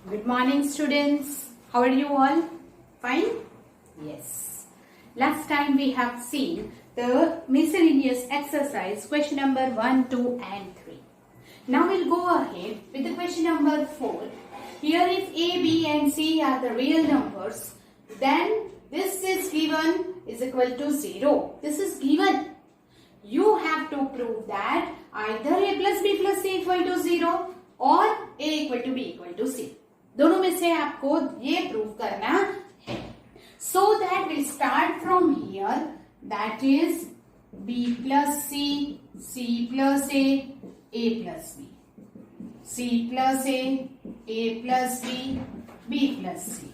Good morning, students. How are you all? Fine? Yes. Last time we have seen the miscellaneous exercise, question number 1, 2 and 3. Now we'll go ahead with the question number 4. Here if A, B and C are the real numbers, then this is given is equal to 0. This is given. You have to prove that either A plus B plus C equal to 0 or A equal to B equal to C. दोनों में से आपको ये prove करना है. So that we'll start from here. That is B plus C, C plus A plus B, C plus A plus B plus C.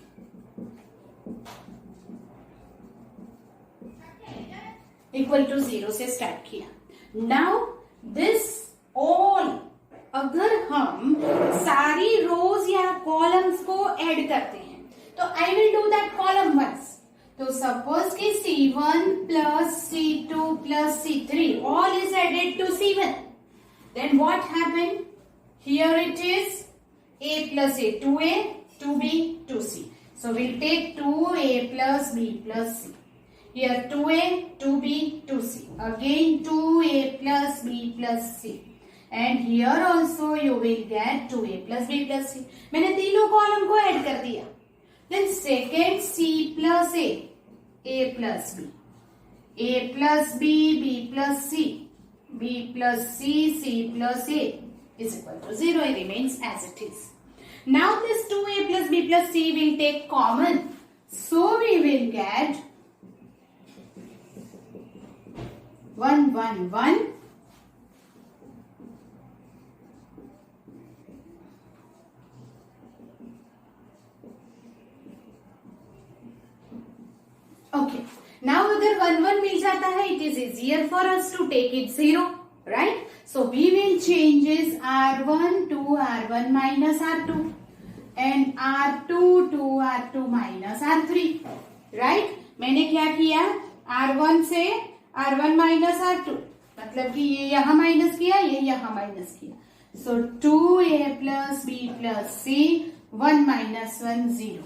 Equal to 0 से start किया. Now this all अगर हम सारी रोज या कॉलम्स को add करते हैं तो I will do that column once. तो सपोज कि C1 plus C2 plus C3 is added to टू C1. Then what happened? Here it is A plus A, 2A, 2B, 2C. So we'll take 2A plus B plus C. Here 2A, 2B, 2C. Again 2A plus B plus C. And here also you will get 2A plus B plus C. मैंने तीनों column को add कर दिया. Then second C plus A plus B, A plus B, B plus C, B plus C, C plus A is equal to 0. It remains as it is. Now this 2A plus B plus C will take common. So we will get 1, 1, 1. Okay. Now अगर 1, 1 मिल जाता है, it is easier for us to take it 0, right? So we will changes R1 to R1 minus R2 and R2 to R2 minus R3, right? मैंने क्या किया? R1 से R1 minus R2, मतलब कि ये यहाँ माइनस किया, ये यहाँ माइनस किया. So 2A plus B plus C, 1 minus 1 0.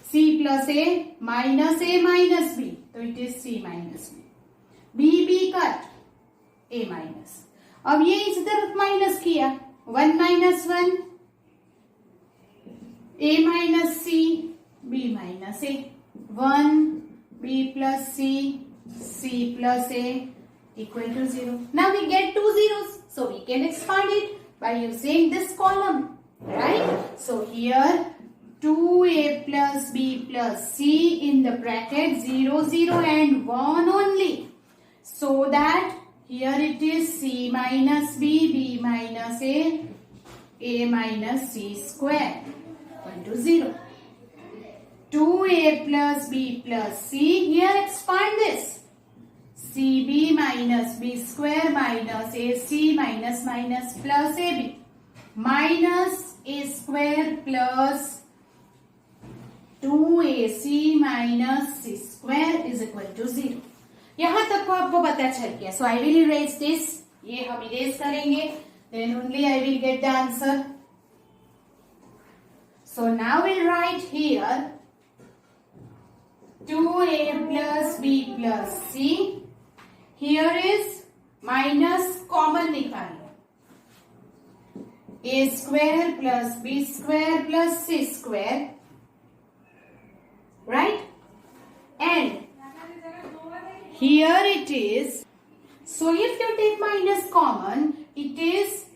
C plus A minus B, तो it is C minus B. B cut A minus. अब ये इस तरफ माइनस किया, 1 minus 1 A minus C, B minus A, 1 B plus C, C plus A equal to 0. Now we get two zeros, so we can expand it by using this column, right? So here 2A plus B plus C in the bracket 0, 0 and 1 only. So that here it is C minus B, B minus A minus C square equal to 0. 2A plus B plus C, here expand this. CB minus B square minus AC minus plus AB minus A square plus 2AC minus C square is equal to 0. यहाँ तक को आपको पता चल गया. So I will erase this. ये हम erase करेंगे. Then only I will get the answer. So now we'll write here 2A plus B plus C. Here is minus common निकालो. A square plus B square plus C square. Right? And here it is. So if you take minus common, it is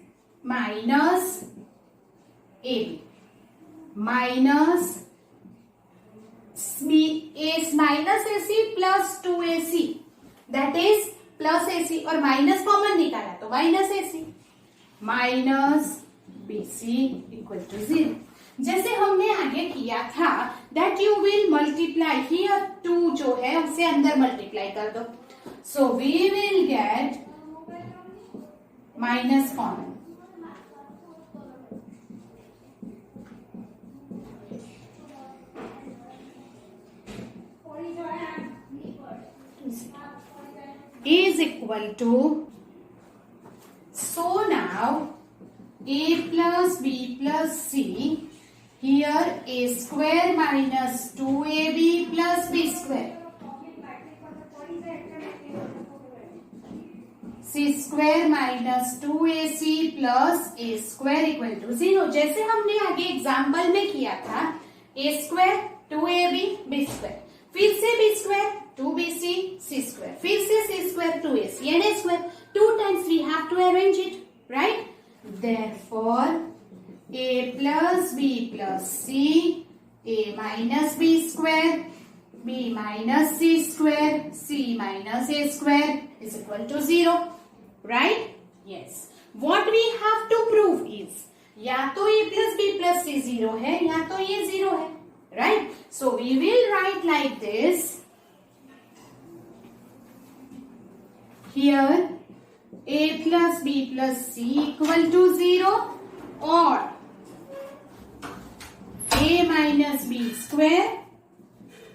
minus AB minus B is minus AC plus 2AC. That is plus AC और minus common निकाला तो minus AC minus BC equal to 0. जैसे हमने आगे किया था that you will multiply here 2 जो है उसे अंदर multiply कर दो. So we will get minus common. Is equal to, so now A plus B plus C here a square minus 2ab plus b square, c square minus 2ac plus a square equal to 0। जैसे हमने आगे example में किया था, a square 2ab b square, फिर से b square 2bc c square, फिर से c square 2ac and a square, 2 times we have to arrange it, right? Therefore a plus b plus c, a minus b square, b minus c square, c minus a square is equal to 0, right? Yes. What we have to prove is या तो a plus b plus c 0 है या तो ये 0 है, right? So we will write like this. Here a plus b plus c equal to 0 or a minus b square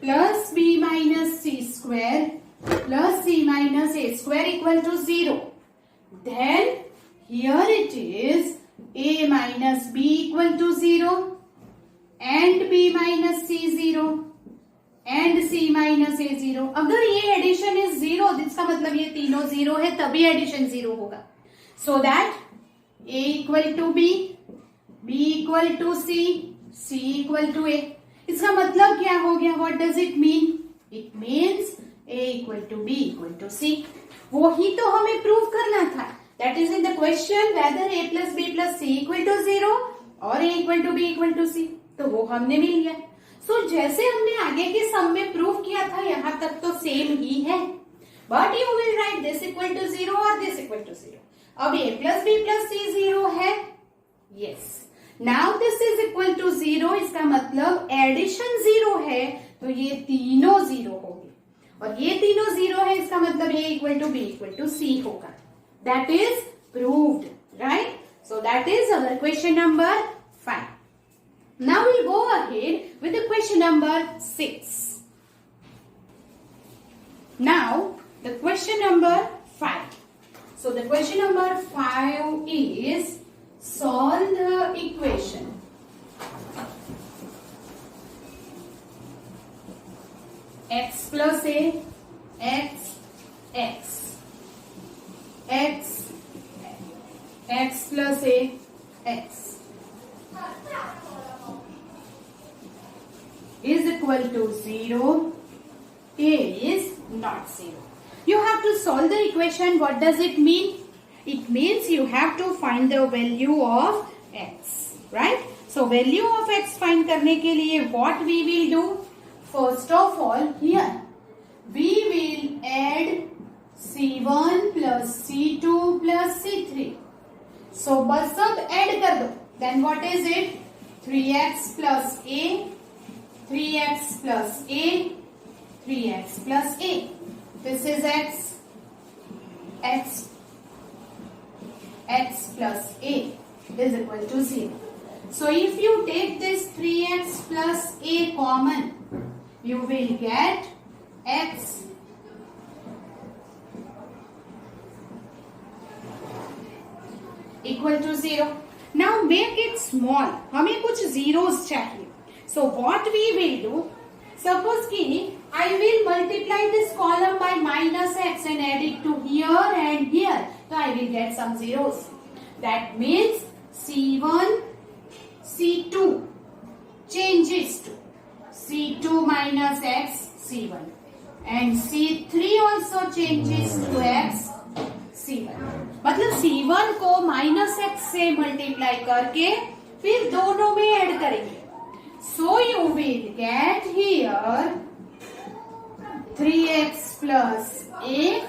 plus b minus c square plus c minus a square equal to 0. Then here it is a minus b equal to 0 and b minus c 0 and c minus a 0। अगर ये addition is 0, इसका मतलब ये तीनों 0 है, तभी addition 0 होगा। So that a equal to b, b equal to c, c equal to a। इसका मतलब क्या हो गया? What does it mean? It means a equal to b equal to c। वो ही तो हमें प्रूव करना था। That is in the question whether a plus b plus c equal to 0 और a equal to b equal to c। तो वो हमने मिल गया। So जैसे हमने आगे के सम में प्रूव किया था, यहाँ तक तो सेम ही है। But you will write this equal to 0 और this equal to 0। अब a plus b plus c 0 है। Yes। Now this is equal to 0, इसका मतलब एडिशन 0 है, तो ये तीनों 0 होंगे और ये तीनों 0 है, इसका मतलब a equal to b equal to c होगा। That is proved, right? So that is our question number 5. Now we'll go ahead with the question number 6. Now the question number 5. So the question number 5 is solve the equation x plus a x x x x plus a x is equal to 0, a is not 0. You have to solve the equation. What does it mean? It means you have to find the value of x, right? So value of x find करने के लिए what we will do? First of all, here we will add c1 plus c2 plus c3. So बस सब add कर दो. Then what is it? 3x plus a, 3x plus a, 3x plus a. This is x, x, x plus a is equal to 0. So if you take this 3x plus a common, you will get x equal to 0. Now make it small. हमें कुछ zeros चाहिए. So what we will do? Suppose कि I will multiply this column by minus x and add it to here and here. So I will get some zeros. That means C1, C2 changes to C2 minus x, C1. And C3 also changes to x, C1। मतलब C1 को minus x से multiply करके फिर दोनों में add करेंगे। So you will get here 3x plus a.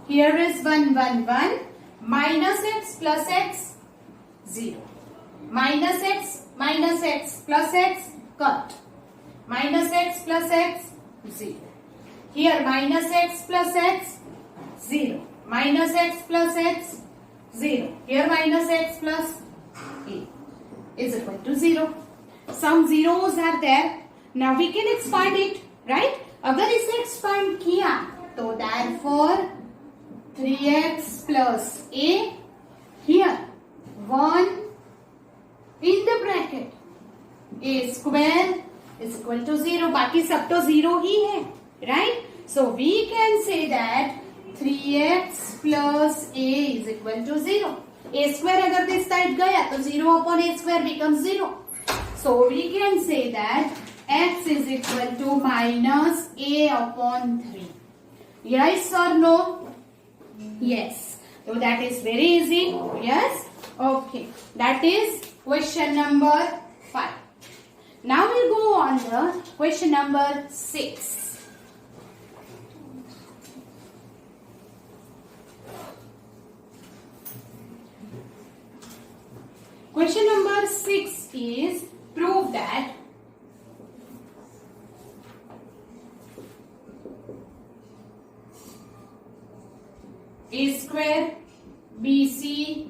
Here is 1, 1, 1. Minus x plus x 0. Minus x plus x cut. Minus x plus x 0. Here minus x plus x 0. Minus x plus x 0. Here minus x plus a is equal to 0. Some zeros are there. Now we can expand it, right? अगर इसे expand किया तो therefore 3x plus a, here 1 in the bracket a square is equal to 0. बाकी सब तो 0 ही है, right? So we can say that 3x plus a is equal to 0. A square अगर this side गया तो 0 upon a square becomes 0. So we can say that x is equal to minus a upon 3. Yes or no? Yes. So that is very easy. Yes? Okay. That is question number 5. Now we'll go on the question number 6. Question number 6 is prove that a square bc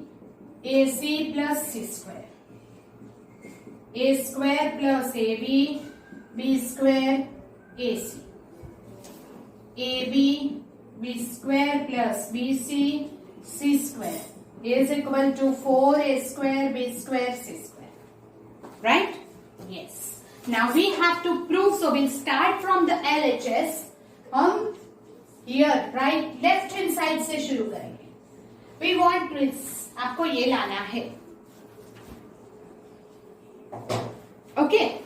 ac plus c square, a square plus ab b square ac, ab b square plus bc c square is equal to 4a square b square c square. Right? Yes. Now we have to prove. So we'll start from the LHS. हम here right left hand side से शुरू करेंगे. We want this. आपको ये लाना है. Okay.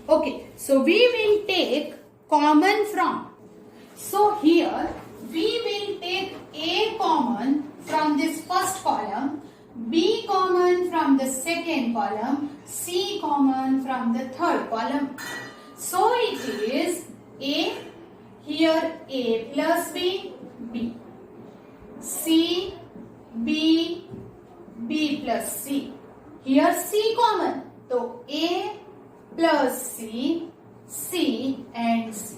Okay, so we will take common from. So here we will take a common from this first column, b common from the second column, c common from the third column. So it is a, here a plus b, b, c, b, b plus c. Here c common, so a plus c, c and c.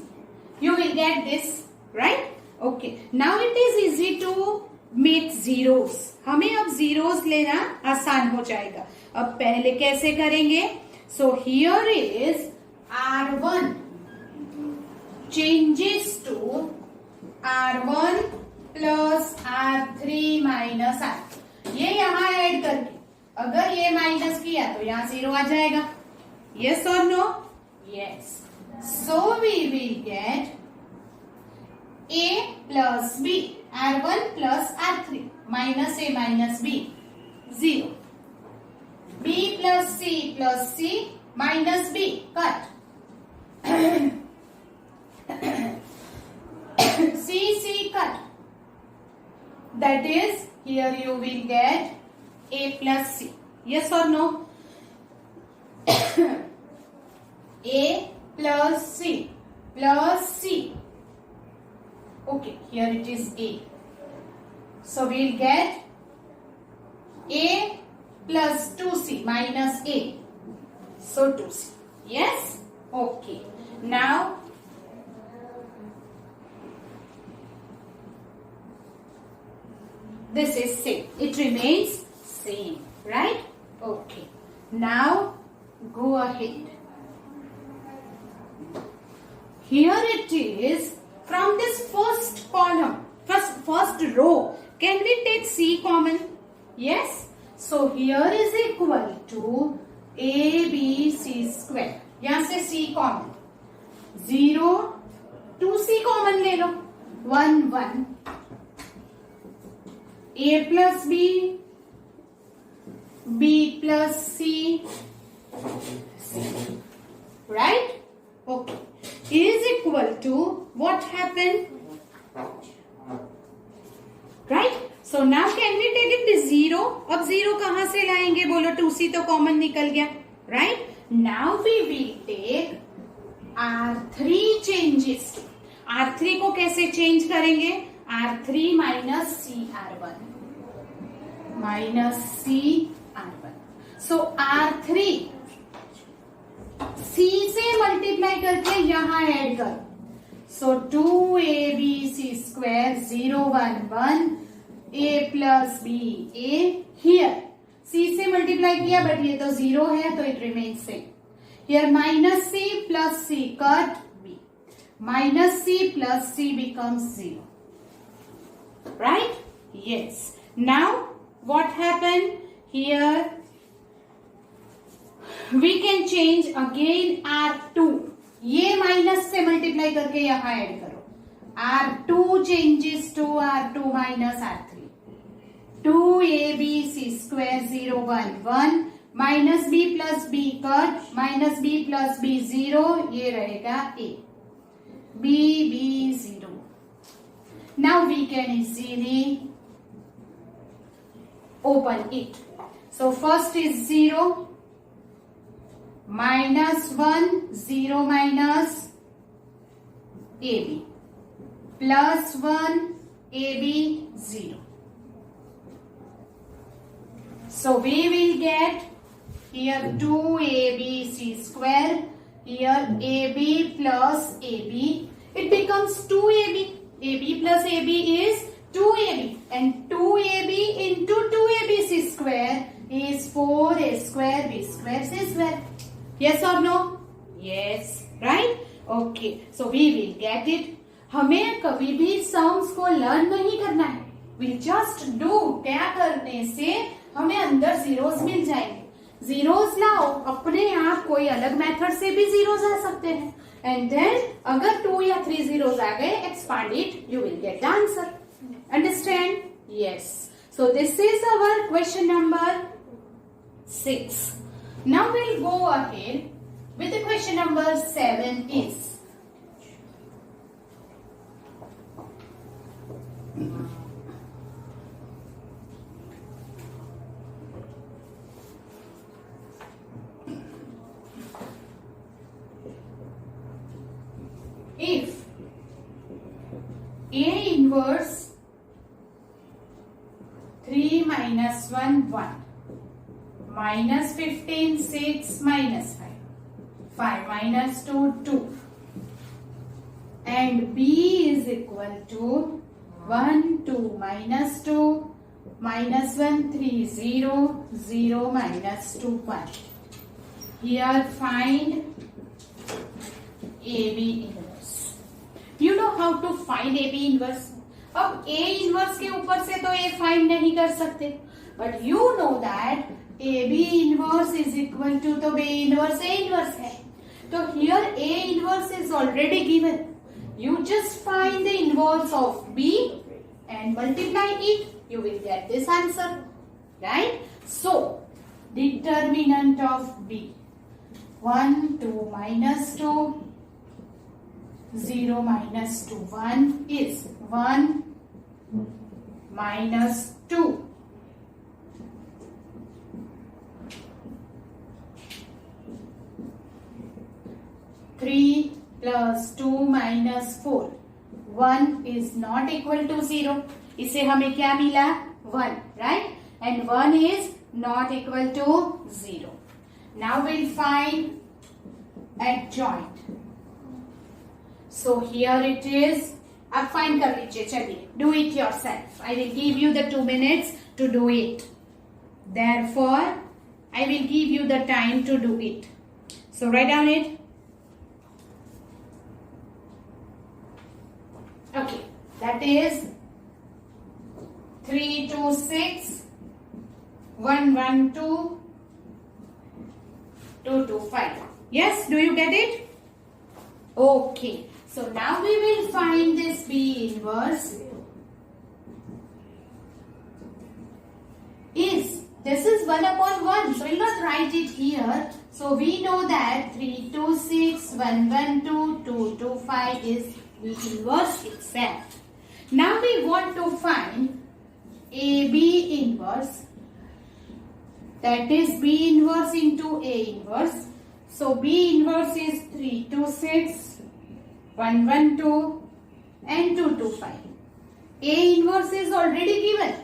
You will get this, right? Okay. Now it is easy to make zeros. हमें अब zeros लेना आसान हो जाएगा. अब पहले कैसे करेंगे? So here is R1 changes to R1 plus R3 minus R. ये यहाँ ऐड करके अगर ये माइनस किया तो यहाँ 0 आ जाएगा. Yes or no? Yes. So we will get a plus b, R1 plus R3 minus a minus b, 0. b plus c minus b, cut. c cut. That is, here you will get a plus c. Yes or no? A plus C plus C. Okay, here it is A. So we'll get A plus 2C minus A. So 2C. Yes? Okay. Now this is same. It remains same. Right? Okay. Now go ahead. Here it is from this first column, first row. Can we take C common? Yes. So here is equal to ABC square. यहाँ से C common. 0 2C common ले लो. 1 1. A plus B, B plus C, C. Right? Okay. Is equal to what happened? Right? So now can we take it to 0? अब 0 कहाँ से लाएंगे? बोलो 2C तो common निकल गया. Right? Now we will take R3 changes to. R3 को कैसे चेंज करेंगे? R3 minus C R1. Minus C R1. So R3 C से मल्टीप्लाई करके यहाँ ऐड करो. So 2ABC square 0 1 1 A plus B A. Here C से multiply किया but ये तो 0 है तो it remains same. Here minus C plus C cut B. minus c plus c becomes 0. Right? Yes. Now what happened here? We can change again R2. ये minus से multiply करके यहां ऐड करो. R2 changes to R2 minus R3. 2ab c square 0 1 1 minus b plus b cut minus b plus b 0 ये रहेगा a. b b 0. Now we can easily open it. So first is 0 minus 1 0 minus ab plus 1 ab 0. So we will get here 2abc square, here ab plus ab, it becomes 2ab. ab plus ab is 2ab and 2ab into 2abc square is 4a square b square c square. Yes or no? Yes. Right? Okay. So we will get it. हमें कभी भी sums को learn नहीं करना है. We'll just do. क्या करने से हमें अंदर जीरोस मिल जाएंगे. जीरोस लाओ, अपने आप कोई अलग मेथड से भी जीरोस आ सकते हैं. And then अगर 2 या 3 जीरोस आ गए, expand it, you will get the answer. Understand? Yes. So this is our question number 6. Now we'll go ahead with the question number 7 is. If A inverse 3 minus 1 1 minus 15 6 minus 5 5 minus 2 2 and b is equal to 1 2 minus 2 minus 1 3 0 0 minus 2 1. Here find AB inverse. You know how to find AB inverse? अब A inverse के ऊपर से तो ये find नहीं कर सकते, but you know that AB inverse is equal to तो B inverse A inverse है. तो here A inverse is already given. You just find the inverse of B and multiply it. You will get this answer. Right? So, determinant of B. 1, 2 minus 2, 0 minus 2, 1 is 1 minus 2. 3 plus 2 minus 4. 1 is not equal to 0. इसे हमें क्या मिला? 1, right? And 1 is not equal to 0. Now we'll find adjoint. So here it is. अब find कर लीजिए, चलिए. Do it yourself. I will give you the 2 minutes to do it. Therefore, I will give you the time to do it. So write down it. Okay, that is 3 2 6 1 1 2 2 2 5. Yes, do you get it? Okay, so now we will find this B inverse. This is 1 upon 1, so we'll not write it here. So we know that 3 2 6 1 1 2 2 2 5 is B inverse itself. Now we want to find AB inverse, that is B inverse into A inverse. So B inverse is 3 2 6 1 1 2 and 2 2 5. A inverse is already given.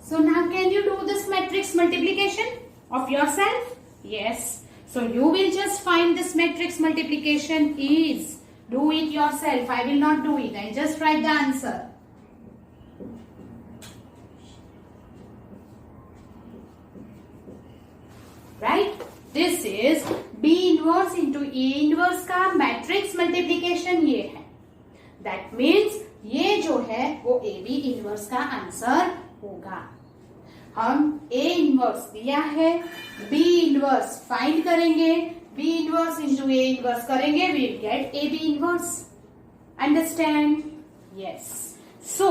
So now can you do this matrix multiplication of yourself? Yes. So you will just find this matrix multiplication is. Do it yourself. I will not do it. I just write the answer. Right. This is B inverse into A inverse का matrix multiplication ये है. That means ये जो है वो AB inverse का answer होगा. हम A इनवर्स दिया है, B इनवर्स फाइंड करेंगे, B inverse into A inverse करेंगे, we will get AB inverse. Understand? Yes. So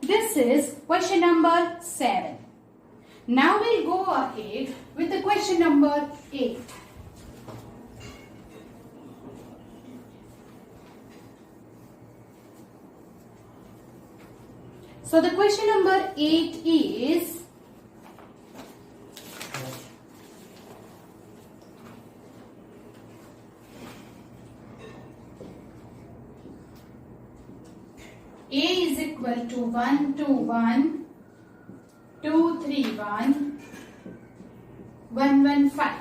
this is question number 7. Now we'll go ahead with the question number 8. So the question number 8 is A is equal to 1 2 1 2 3 1 1 1 5.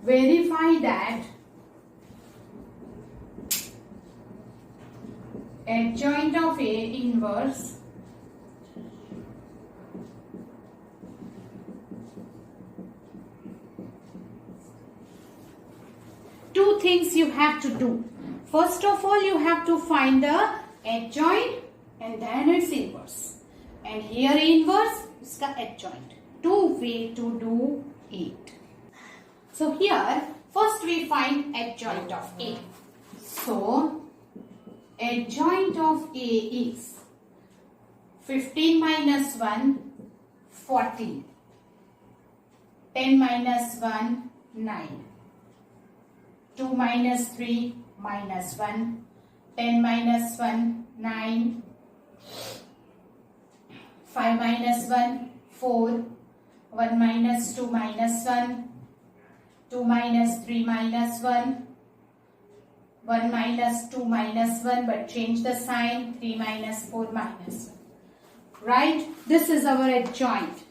Verify that adjoint of A inverse two things you have to do. First of all, you have to find the adjoint and then its inverse. And here inverse, iska adjoint. Two ways to do it. So here, first we find adjoint of A. So, adjoint of A is 15 minus 1, 14. 10 minus 1, 9. 2 minus 3, minus 1, 10 minus 1, 9, 5 minus 1, 4, 1 minus 2 minus 1, 2 minus 3 minus 1, 1 minus 2 minus 1, but change the sign, 3 minus 4 minus 1. Right? This is our adjoint.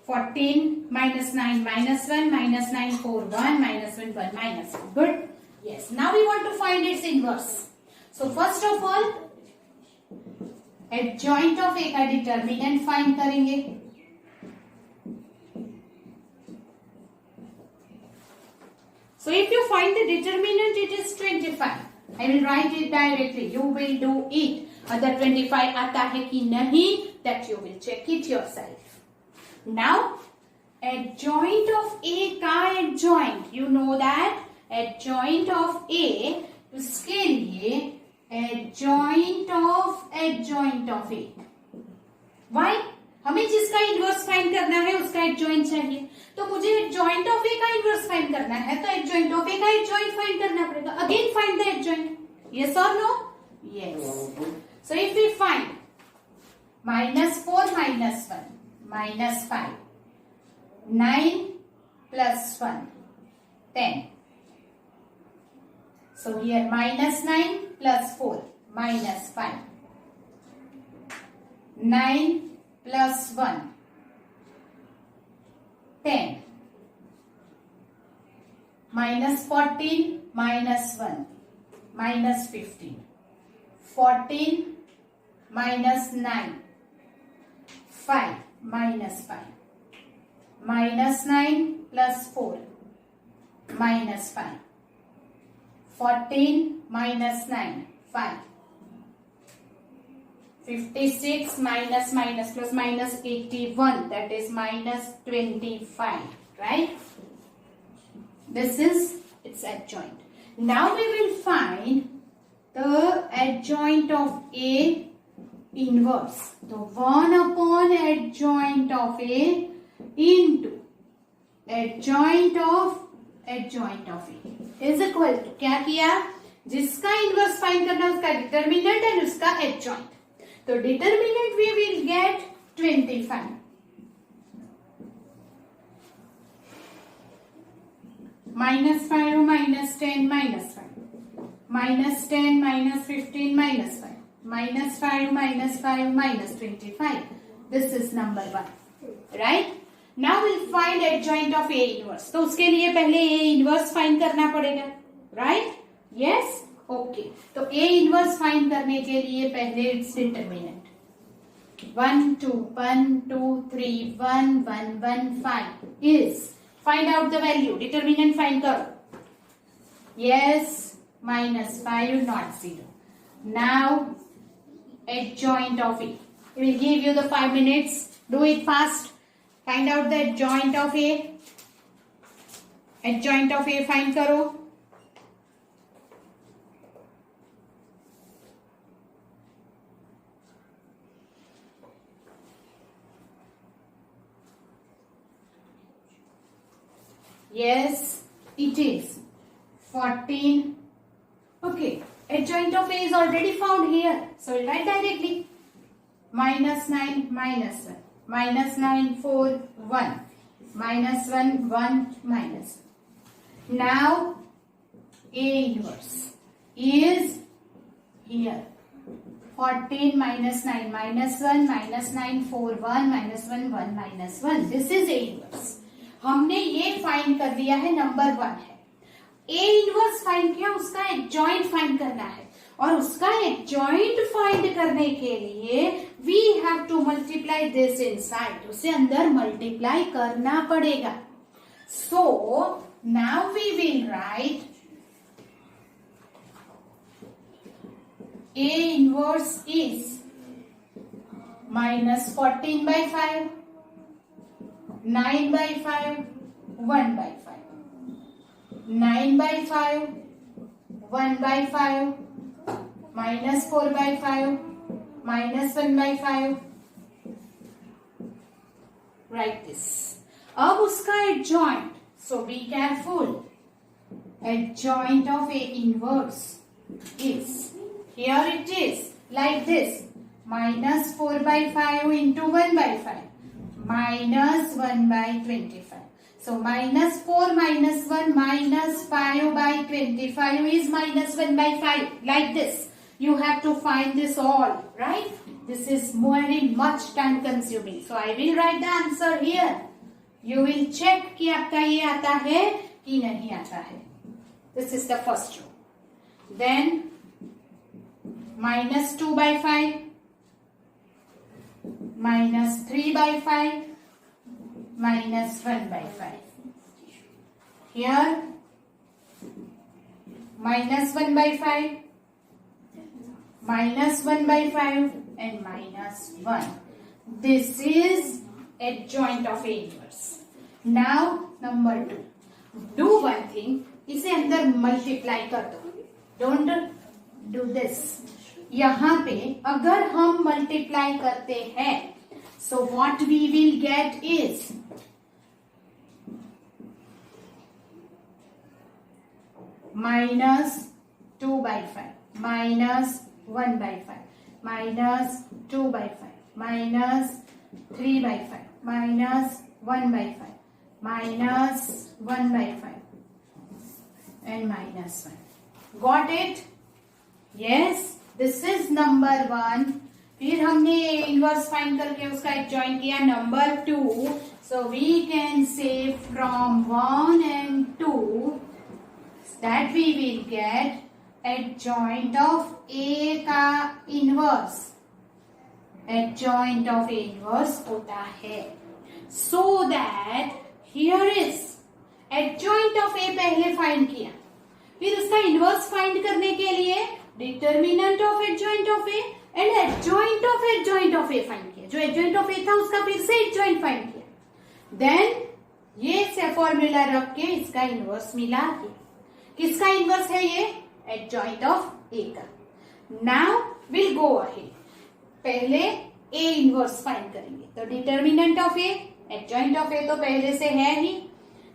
14 minus 9 minus 1, minus 9, 4, 1, minus 1, 1, minus 1. Good? Yes. Now we want to find its inverse. So first of all, adjoint of A का determinant find करेंगे. So if you find the determinant, it is 25. I will write it directly. You will do it. अगर 25 आता है कि नहीं, that you will check it yourself. Now, adjoint of A का adjoint, you know that adjoint of A, उसके लिए adjoint of A. Why? हमें जिसका इनवर्स फाइंड करना है उसका एडजॉइंट चाहिए. तो मुझे एडजॉइंट ऑफ ए का इनवर्स फाइंड करना है, तो एडजॉइंट ऑफ ए का एडजॉइंट फाइंड करना पड़ेगा. Again find the adjoint. Yes और no? Yes. So if we find -4 minus 1 minus 5, 9 plus 1, 10. So here -9 plus 4 minus 5. 9 plus 1, 10. -14 minus 1 minus 15. 14 minus 9. 5 minus 5. -9 plus 4 minus 5. 14 minus 9. 5. 56 minus plus minus 81, that is minus 25, right? This is its adjoint. Now we will find the adjoint of A inverse. So 1 upon adjoint of A into adjoint of A is equal to, क्या किया? जिसका inverse find करना उसका determinant and उसका adjoint. तो determinant we will get 25. -5 -10 -5. -10 -15 -5. -5 -5 -25. This is number 1. Right? Now we'll find adjoint of A inverse. तो उसके लिए पहले A inverse फाइंड करना पड़ेगा. Right? Yes? ओके. तो A inverse फाइंड करने के लिए पहले its determinant. 1 2 1 2 3 1 1 1 5 is, find out the value, determinant find karo. Yes, -5 not 0. Now adjoint of A. It will give you the 5 minutes. Do it fast. Find out the adjoint of A. Adjoint of A find karo. Yes, it is 14. Okay, adjoint of A is already found here. So we'll write directly. -9, -1. -9, 4, 1. -1, 1, -1. Now, A inverse is here. 14 minus 9, -1, -9, 4, 1, -1, 1, -1. This is A inverse. हमने ये find कर लिया है, number 1 है. A inverse find किया, उसका adjoint find करना है. और उसका एडजॉइंट फाइंड करने के लिए we have to multiply this inside. उसे अंदर मल्टीप्लाई करना पड़ेगा. So now we will write A inverse is -14/5, 9/5, 1/5. 9/5, 1/5, -4/5, -1/5. Write this. अब उसका adjoint. So be careful. Adjoint of A inverse is, here it is like this, -4/5 into 1/5, -1/25. So -4 -1 -5/25 is -1/5. Like this. You have to find this all, right? This is very much time consuming. So I will write the answer here. You will check कि आपका ये आता है कि नहीं आता है. This is the first row. Then -2/5, -3/5, -1/5. Here -1/5, -1/5 and -1. This is adjoint of A inverse. Now number 2. Do one thing. इसे अंदर मल्टीप्लाई कर दो. Don't do this. यहाँ पे अगर हम मल्टीप्लाई करते हैं, so what we will get is -2/5, -1/5, -2/5, -3/5, -1/5, -1/5 and -1. Got it? Yes. This is number 1. फिर हमने इनवर्स फाइंड करके उसका एडजॉइन किया, number 2. So we can say from 1 and 2 that we will get adjoint of A का inverse. Adjoint of A inverse होता है. So that here is adjoint of A पहले find किया, फिर उसका इनवर्स फाइंड करने के लिए determinant of adjoint of A and adjoint of A find किया. जो एडजॉइंट ऑफ ए था उसका फिर से एडजॉइंट फाइंड किया. देन ये से फॉर्मूला रख के इसका इनवर्स मिला के. किसका इनवर्स है ये? एडजॉइंट ऑफ ए का. Now will go ahead. पहले ए इनवर्स फाइंड करेंगे. तो determinant of A, adjoint of A तो पहले से है ही,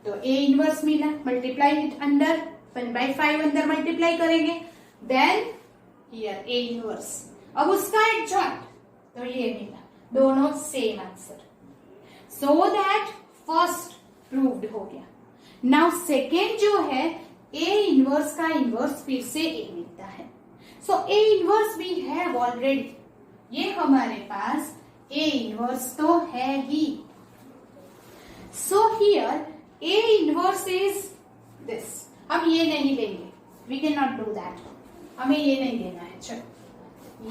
तो ए इनवर्स मिला, मल्टीप्लाई इट अंडर 1/5 अंदर मल्टीप्लाई करेंगे. Then here A inverse. अब उसका एडजॉइंट तो ये मिला, दोनों same answer. So that first proved हो गया. नाउ सेकेंड जो है, ए इनवर्स का इनवर्स फिर से ए मिलता है. So A inverse we have already. ये हमारे पास ए इनवर्स तो है ही. So here A inverse is this. अब ये नहीं लेंगे, we can not do that. हमें ये नहीं लेना है, चलो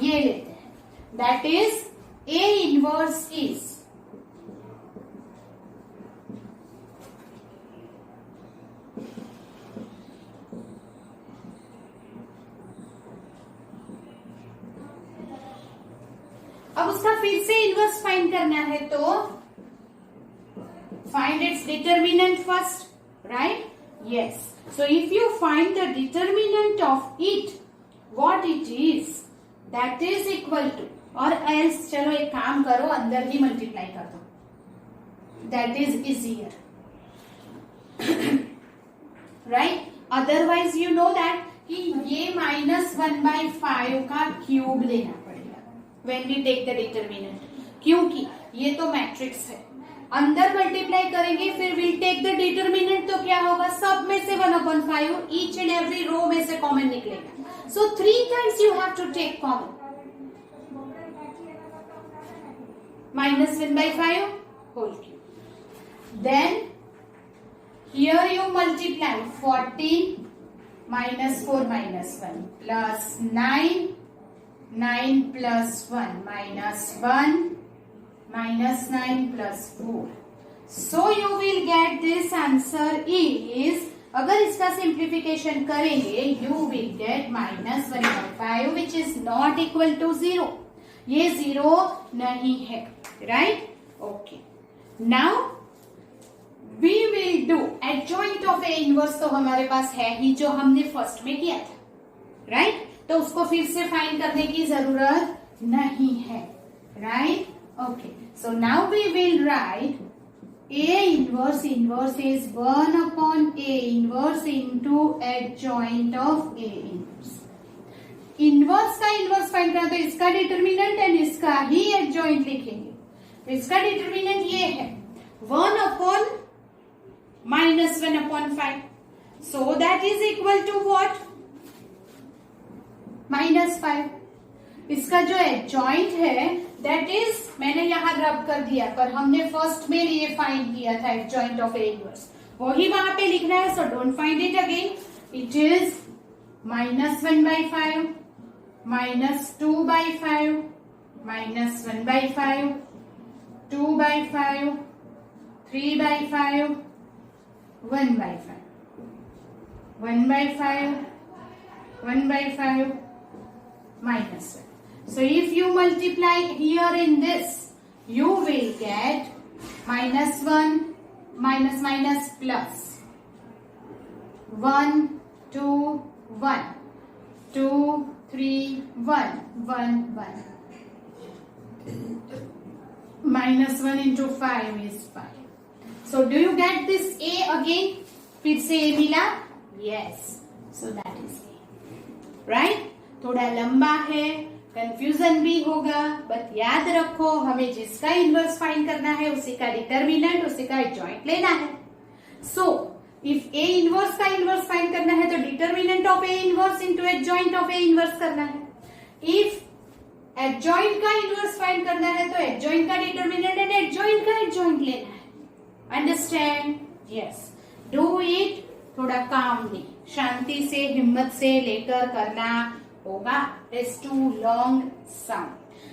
ये लेते हैं. That is A inverse is अब उसका फिर से इनवर्स फाइंड करना है तो find its determinant first, right? Yes. So if you find the determinant of it, what it is, that is equal to, or else चलो एक काम करो अंदर ही मल्टीप्लाई कर दो, that is easier, right? Otherwise you know that कि ये -1/5 का क्यूब लेना पड़ेगा when we take the determinant, क्योंकि ये तो मैट्रिक्स है, अंदर मल्टीप्लाई करेंगे फिर विल टेक द डिटरमिनेंट, तो क्या होगा सब में से 1/5, ईच एंड एवरी रो में से कॉमन निकलेगा, so 3 times you have to take common, -1/5 whole cube, then here you multiply 14 -4 -1 plus 9 9 plus 1 -1 -9 plus 4. So you will get this answer is, अगर इसका सिंप्लीफिकेशन करेंगे you will get -1/5 which is not equal to 0. ये 0 नहीं है, right? Okay. Now we will do adjoint of A inverse, तो हमारे पास है ही जो हमने फर्स्ट में किया था, right? तो उसको फिर से फाइंड करने की जरूरत नहीं है, right? Okay, so now we will write A inverse is 1/A inverse into adjoint of A inverse. Inverse का इनवर्स फाइंड करना तो इसका डिटरमिनेंट एंड इसका ही एडजॉइंट लिखेंगे, तो इसका डिटरमिनेंट ये है 1/-1/5, so that is equal to what? -5. इसका जो एडजॉइंट है दैट इज, मैंने यहाँ रब कर दिया, पर हमने फर्स्ट में ये फाइंड किया था एडजॉइंट ऑफ ए इनवर्स, वही वहां पे लिखना है, so don't find it again, it is -1/5 -2/5 -1/5 2/5 3/5 1/5 1/5 1/5 -1. So if you multiply here in this, you will get -1 minus plus 1 2 1 2 3 1 1 1. -1 into 5 is 5. So do you get this A again? फिर से A मिला? Yes. So that is A. Right? थोड़ा लंबा है, confusion भी होगा, but याद रखो हमें जिसका इनवर्स फाइंड करना है उसी का डिटरमिनेंट, उसी का एडजॉइंट लेना है. सो इफ ए इनवर्स का इनवर्स फाइंड करना है तो determinant of A inverse into adjoint of A inverse करना है. इफ एडजॉइंट का इनवर्स फाइंड करना है तो एडजॉइंट का डिटरमिनेंट एंड एडजॉइंट का एडजॉइंट लेना है. अंडरस्टैंड? यस. डू इट थोड़ा कामली, शांति से, हिम्मत से लेकर करना होगा. It's too long sum.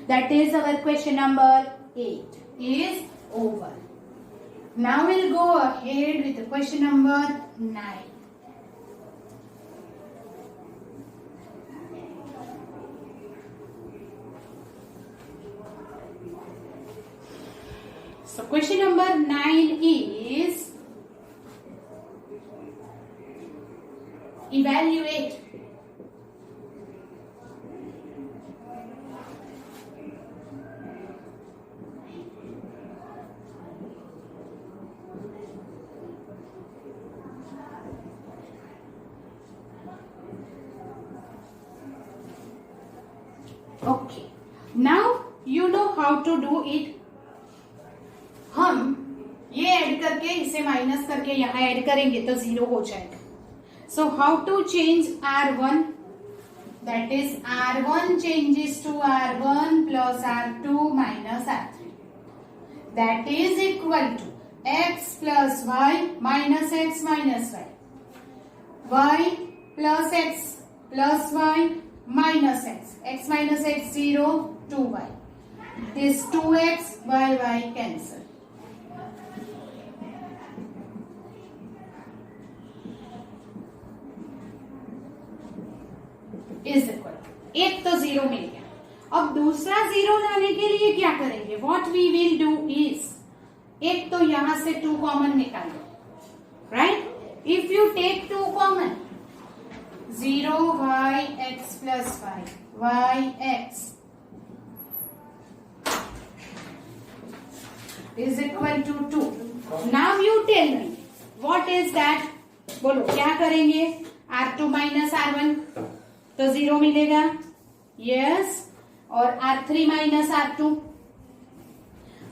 That is our question number 8 is over. Now we'll go ahead with the question number 9. So question number 9 is evaluate Okay, now you know how to do it. हम ये add करके इसे minus करके यहाँ add करेंगे तो 0 हो जाएगा. So how to change R1? That is R1 changes to R1 plus R2 minus R3. That is equal to x plus y minus x minus y. Y plus x plus y minus x. X minus x 0, 2y. This 2x y cancel. Is equal, एक तो zero मिल गया. अब दूसरा zero लाने के लिए क्या करेंगे? What we will do is, एक तो यहां से 2 कॉमन निकाल लो, right? If you take 2 common, 0yx plus yx is equal to 2. Now you tell me what is that? बोलो क्या करेंगे? R2 minus R1 तो 0 मिलेगा, यस. और R3 minus R2,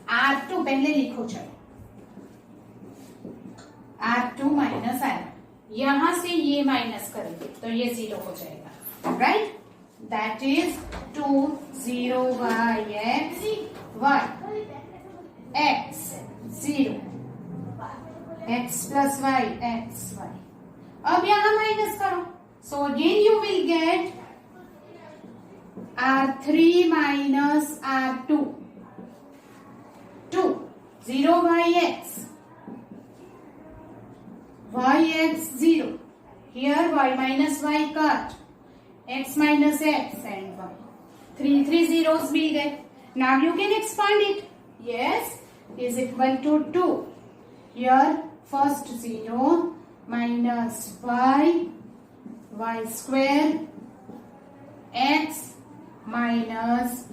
R2 पहले लिखो, चलो. R2 minus R1, यहां से ये माइनस करेंगे तो ये 0 हो जाएगा, right? That is 2 0yx y x 0 x plus y x y. अब यहां माइनस करो, so again you will get R3 minus R2 2 0yx yx 0. Here y minus y cut, x minus x and y. 3 zeros मिल गए. Now you can expand it. Yes, is equal to 2. Here first 0 minus y square x minus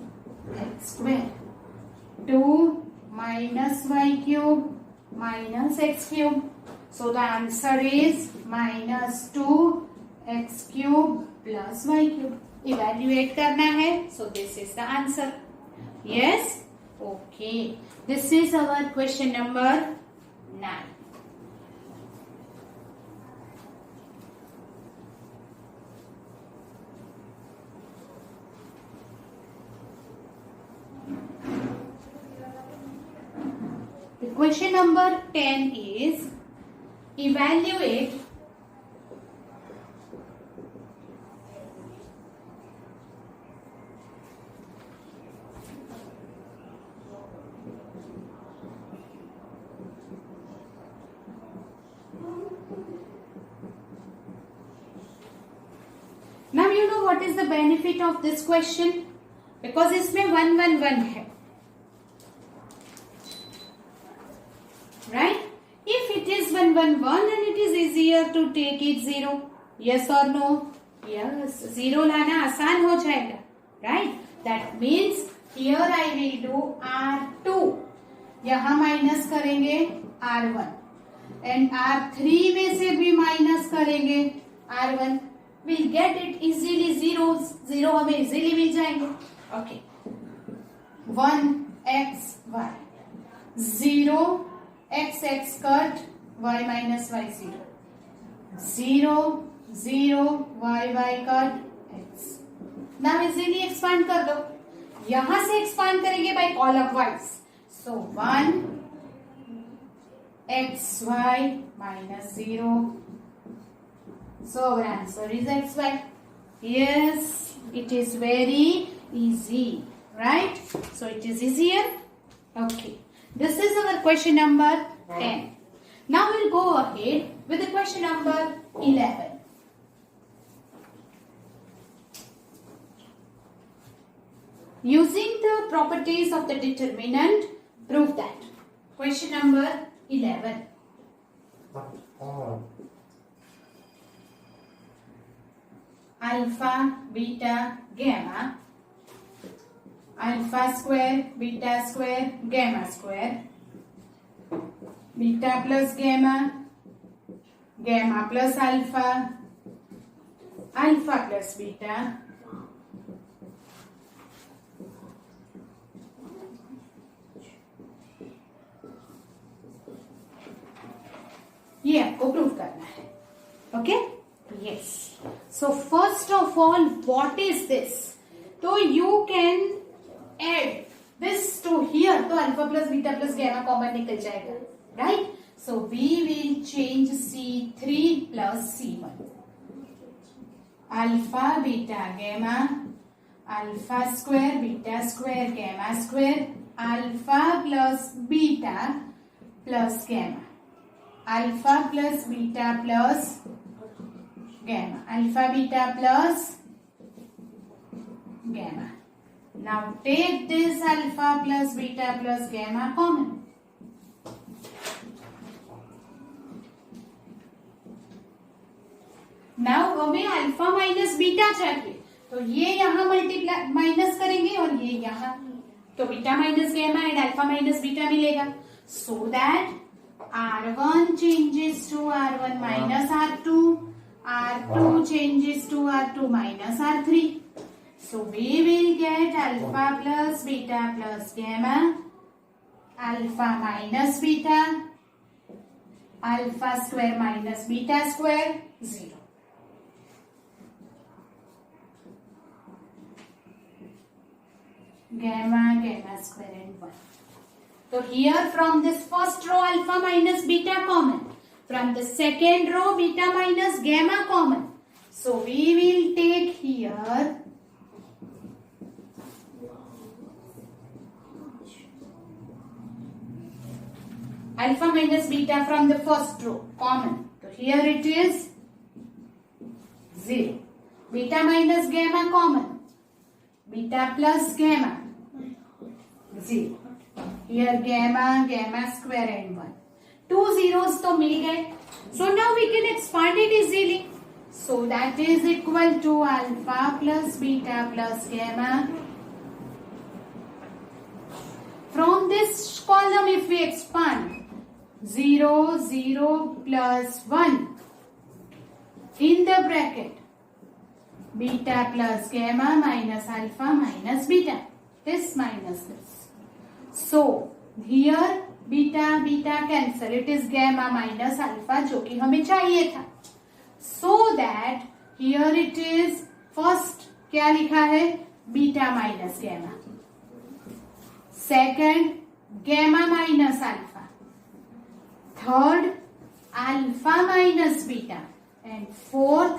x square. 2 minus y cube minus x cube. So the answer is minus 2x cube plus y cube. Evaluate करना है. So this is the answer. Yes? Okay. This is our question number 9. The question number 10 is evaluate now. You know what is the benefit of this question? Because इसमें 1 1 1 है, right? If it is 1 1 1, then it is easier to take it 0. Yes or no? Yes. 0 लाना आसान हो जाएगा, right? That means here I will do R2. यहाँ minus करेंगे R1 and R3 में से भी माइनस करेंगे R1. We'll get it easily zeros. 0 हमें easily मिल जाएंगे. Okay. 1x y 0 x x cut y minus y 0 0 0 y cut x. Now easily expand कर दो. यहां से expand करेंगे by column wise. So 1 x y minus 0. So our answer is x y. Yes, it is very easy, right? So it is easier. Okay. This is our question number 10. Now we'll go ahead with the question number 11. Using the properties of the determinant, prove that. Question number 11. Alpha, beta, gamma. Alpha square, beta square, gamma square. Beta plus gamma, gamma plus alpha, alpha plus beta. ये आपको prove करना है. Okay? Yes. So first of all, what is this? तो you can add this to here, तो alpha plus beta plus gamma common निकल जाएगा, right? So we will change C3 plus C1. Alpha, beta, gamma, alpha square beta square gamma square, alpha plus beta plus gamma, alpha plus beta plus gamma, alpha beta plus gamma. Now take this alpha plus beta plus gamma common. Now हमें alpha minus beta चाहिए, तो ये यहाँ multiply minus करेंगे और ये यहाँ, तो beta minus gamma and alpha minus beta मिलेगा. So that R1 changes to R1 minus R2, R2 changes to R2 minus R3. So we will get alpha plus beta plus gamma, alpha minus beta, alpha square minus beta square, 0. Gamma, gamma square and 1. So here from this first row alpha minus beta common. From the second row beta minus gamma common. So we will take here alpha minus beta from the first row common. So here it is 0. Beta minus gamma common. Beta plus gamma 0. Here gamma, gamma square and 1. 2 zeros तो मिल गए. So now we can expand it easily. So that is equal to alpha plus beta plus gamma. From this column if we expand 0, 0 plus 1 in the bracket, beta plus gamma minus alpha minus beta, this minus this. So here beta beta cancel, it is gamma minus alpha जो कि हमें चाहिए था. So that here it is first क्या लिखा है, beta minus gamma, second gamma minus alpha, third alpha minus beta and fourth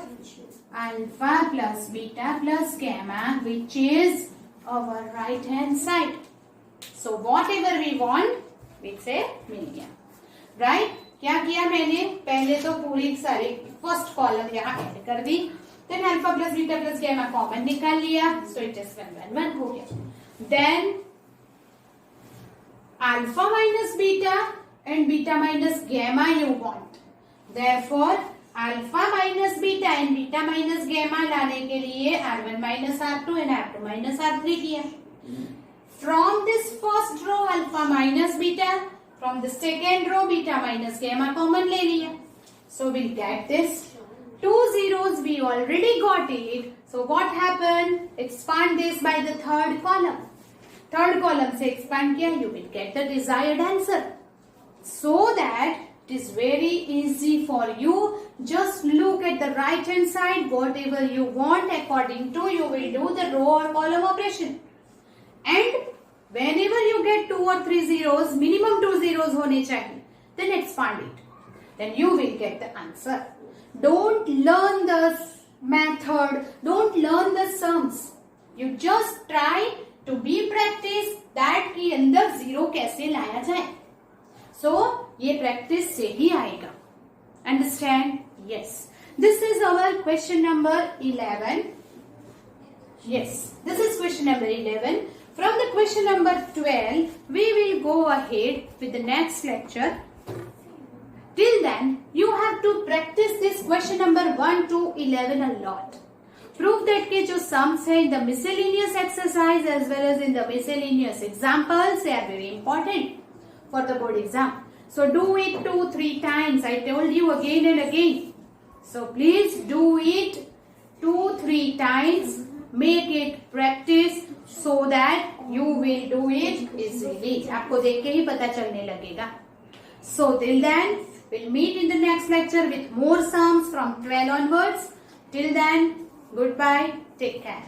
alpha plus beta plus gamma which is our right hand side. So whatever we want से मिल गया. Right क्या किया मैंने, पहले तो पूरी सारी फर्स्ट कॉलम यहाँ ऐड कर दी, then alpha plus beta plus gamma common निकाल लिया, सो इट इज 1 1 1 हो गया. Then alpha minus beta and beta minus gamma you want, therefore alpha minus beta and beta minus gamma लाने के लिए R1 minus R2 and R2 minus R3 किया. From this first row alpha minus beta, from the second row beta minus gamma common ले लिया. So we'll get this. 2 zeros we already got it. So what happened? Expand this by the third column. Third column से expand किया, you will get the desired answer. So that it is very easy for you. Just look at the right hand side. Whatever you want according to you will do the row or column operation. And whenever you get 2 or 3 zeros, minimum 2 zeros होने चाहिए, then expand it. Then you will get the answer. Don't learn the method. Don't learn the sums. You just try to be practice that कि अंदर zero कैसे लाया जाए. So ये practice से ही आएगा. Understand? Yes. This is our question number 11. Yes, this is question number 11. From the question number 12, we will go ahead with the next lecture. Till then, you have to practice this question number 1 to 11 a lot. Prove that के जो sums है in the miscellaneous exercise as well as in the miscellaneous examples, they are very important for the board exam. So do it 2-3 times. I told you again and again. So please do it 2-3 times. Make it practice so that you will do it easily. आपको देख के ही पता चलने लगेगा. So till then, we'll meet in the next lecture with more sums from 12 onwards. Till then, goodbye. Take care.